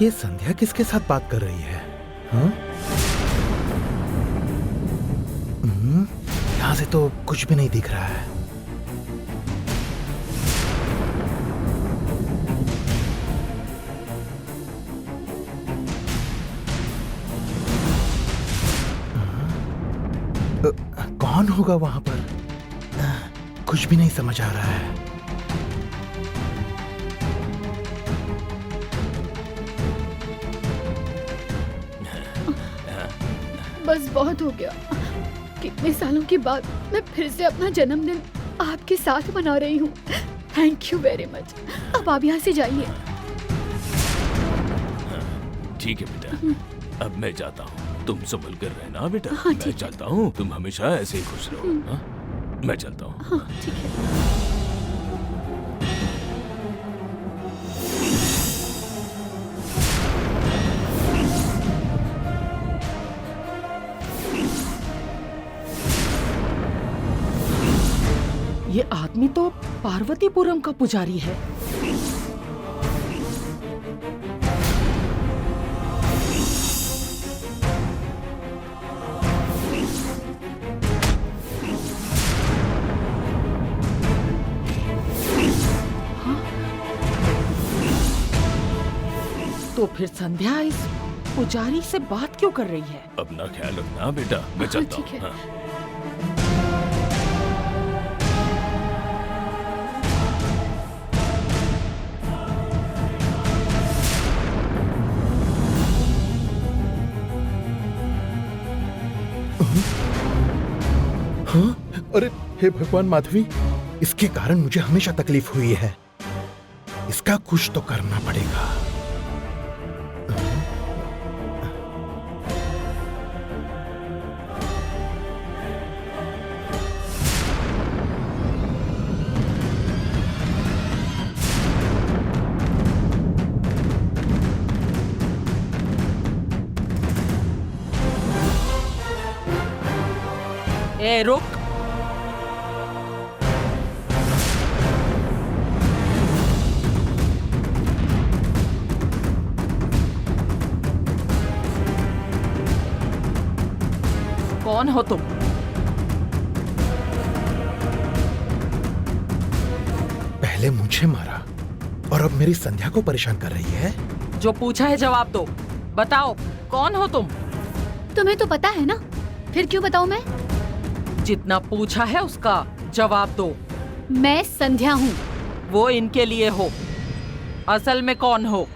ये संध्या किसके साथ बात कर रही है? हाँ? यहाँ से तो कुछ भी नहीं दिख रहा है। कौन होगा वहां पर? कुछ भी नहीं समझ आ रहा है। बस बहुत हो गया। कितने सालों के बाद मैं फिर से अपना जन्मदिन आपके साथ मना रही हूँ। Thank you very much. अब आप यहाँ से जाइए। ठीक है बेटा, अब मैं जाता हूँ। तुम संभल कर रहना बेटा। हाँ, मैं चलता हूँ। तुम हमेशा ऐसे ही खुश रहो। हाँ? मैं चलता हूँ। हाँ, ठीक है। ये आदमी तो पार्वतीपुरम का पुजारी है। तो फिर संध्या इस पुजारी से बात क्यों कर रही है? अपना ख्याल रखना बेटा। मैं चलता ठीक है। हूँ। हाँ। हाँ? अरे हे भगवान माधवी, इसके कारण मुझे हमेशा तकलीफ हुई है। इसका कुछ तो करना पड़ेगा। ए रुक। कौन हो तुम? पहले मुझे मारा और अब मेरी संध्या को परेशान कर रही है। जो पूछा है जवाब दो। बताओ कौन हो तुम? तुम्हें तो पता है ना, फिर क्यों बताऊं मैं? जितना पूछा है उसका जवाब दो। मैं संध्या हूँ। वो इनके लिए हो, असल में कौन हो?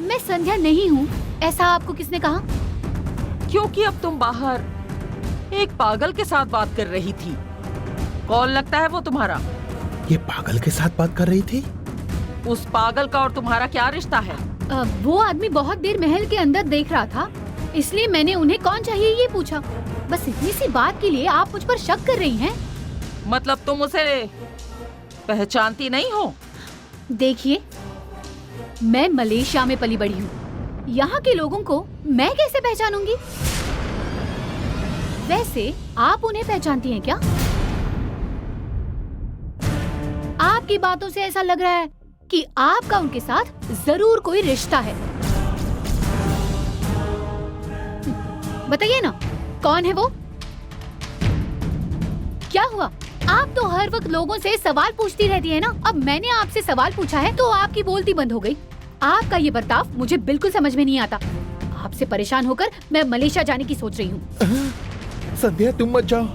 मैं संध्या नहीं हूँ, ऐसा आपको किसने कहा? क्योंकि अब तुम बाहर एक पागल के साथ बात कर रही थी। कौन लगता है वो तुम्हारा? ये पागल के साथ बात कर रही थी? उस पागल का और तुम्हारा क्या रिश्ता है? वो आदमी बहुत देर महल के अंदर देख रहा था, इसलिए मैंने उन्हें कौन चाहिए ये पूछा। बस इतनी सी बात के लिए आप मुझ पर शक कर रही हैं? मतलब तुम उसे पहचानती नहीं हो? देखिए, मैं मलेशिया में पली बड़ी हूँ। यहाँ के लोगों को मैं कैसे पहचानूंगी? वैसे आप उन्हें पहचानती हैं क्या? आपकी बातों से ऐसा लग रहा है कि आपका उनके साथ जरूर कोई रिश्ता है। बताइए ना, कौन है वो? क्या हुआ? आप तो हर वक्त लोगों से सवाल पूछती रहती है ना। अब मैंने आपसे सवाल पूछा है तो आपकी बोलती बंद हो गई। आपका ये बर्ताव मुझे बिल्कुल समझ में नहीं आता। आपसे परेशान होकर मैं मलेशिया जाने की सोच रही हूँ। संध्या तुम मत जाओ।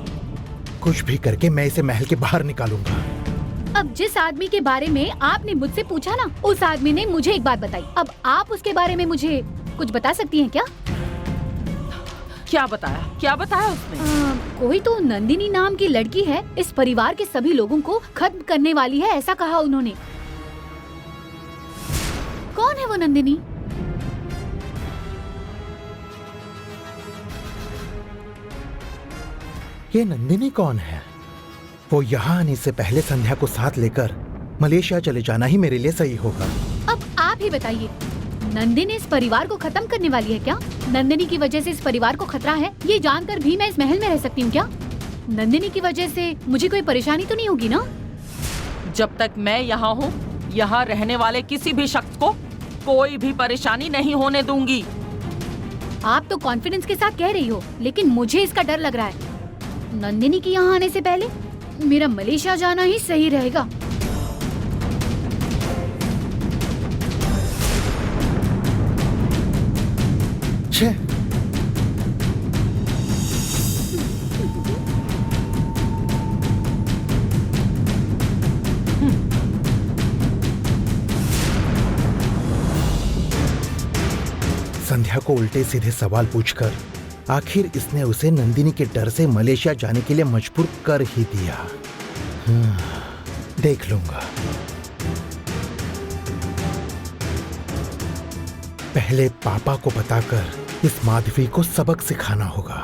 कुछ भी करके मैं इसे महल के बाहर निकालूंगा। अब जिस आदमी के बारे में आपने मुझसे पूछा ना, उस आदमी ने मुझे एक बात बताई। अब आप उसके बारे में मुझे कुछ बता सकती हैं क्या? क्या बताया? क्या बताया उसने? कोई तो नंदिनी नाम की लड़की है, इस परिवार के सभी लोगों को खत्म करने वाली है, ऐसा कहा उन्होंने। कौन है वो नंदिनी? ये नंदिनी कौन है? वो यहाँ आने से पहले संध्या को साथ लेकर मलेशिया चले जाना ही मेरे लिए सही होगा। अब आप ही बताइए, नंदिनी इस परिवार को खत्म करने वाली है क्या? नंदिनी की वजह से इस परिवार को खतरा है, ये जानकर भी मैं इस महल में रह सकती हूँ क्या? नंदिनी की वजह से मुझे कोई परेशानी तो नहीं होगी ना? जब तक मैं यहाँ हूँ, यहाँ रहने वाले किसी भी शख्स को कोई भी परेशानी नहीं होने दूंगी। आप तो कॉन्फिडेंस के साथ कह रही हो, लेकिन मुझे इसका डर लग रहा है। नंदिनी के यहाँ आने से पहले मेरा मलेशिया जाना ही सही रहेगा। छे, संध्या को उल्टे सीधे सवाल पूछकर आखिर इसने उसे नंदिनी के डर से मलेशिया जाने के लिए मजबूर कर ही दिया। देख लूंगा। पहले पापा को बताकर इस माधवी को सबक सिखाना होगा।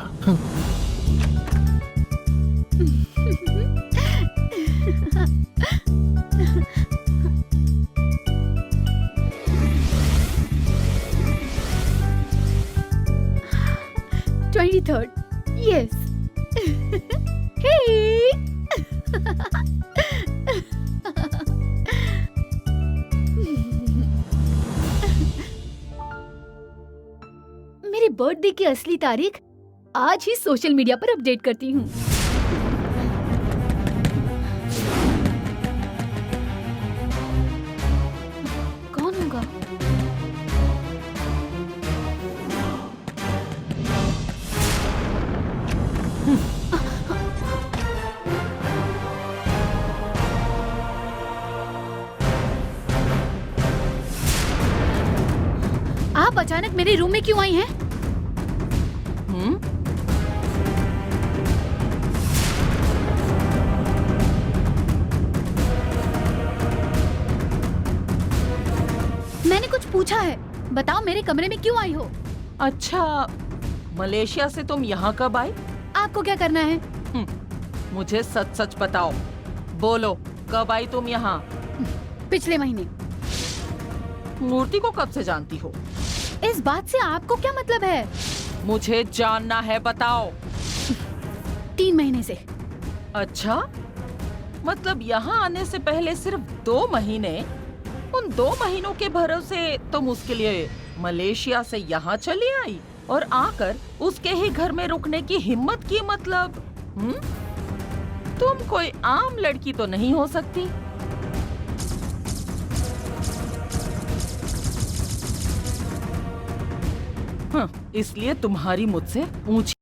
23rd. Yes. Hey. मेरे बर्थडे की असली तारीख आज ही सोशल मीडिया पर अपडेट करती हूँ। कौन होगा? आप अचानक मेरे रूम में क्यों आई हैं? मैंने कुछ पूछा है, बताओ मेरे कमरे में क्यों आई हो? अच्छा, मलेशिया से तुम यहाँ कब आई? आपको क्या करना है? मुझे सच सच बताओ, बोलो कब आई तुम यहाँ? पिछले महीने। मूर्ति को कब से जानती हो? इस बात से आपको क्या मतलब है? मुझे जानना है, बताओ। 3 महीने से। अच्छा, मतलब यहाँ आने से पहले सिर्फ 2 महीने, उन 2 महीनों के भरोसे तुम उसके लिए मलेशिया से यहाँ चली आई और आकर उसके ही घर में रुकने की हिम्मत की, मतलब तुम कोई आम लड़की तो नहीं हो सकती। इसलिए तुम्हारी मुझसे ऊंची